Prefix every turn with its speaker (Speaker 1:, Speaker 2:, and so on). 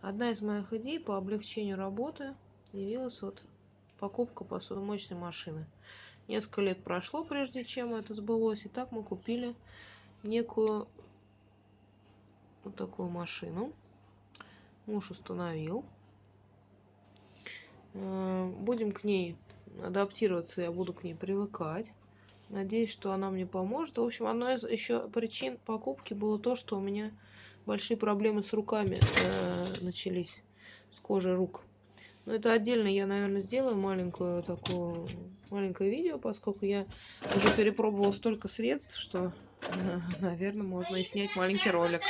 Speaker 1: Одна из моих идей по облегчению работы явилась вот покупка посудомоечной машины. Несколько лет прошло, прежде чем это сбылось, и так мы купили некую вот такую машину. Муж установил. Будем к ней адаптироваться, я буду к ней привыкать. Надеюсь, что она мне поможет. В общем, одной из еще причин покупки было то, что у меня большие проблемы с руками начались, с кожей рук. Но это отдельно я, наверное, сделаю маленькое видео, поскольку я уже перепробовала столько средств, что, наверное, можно и снять маленький ролик.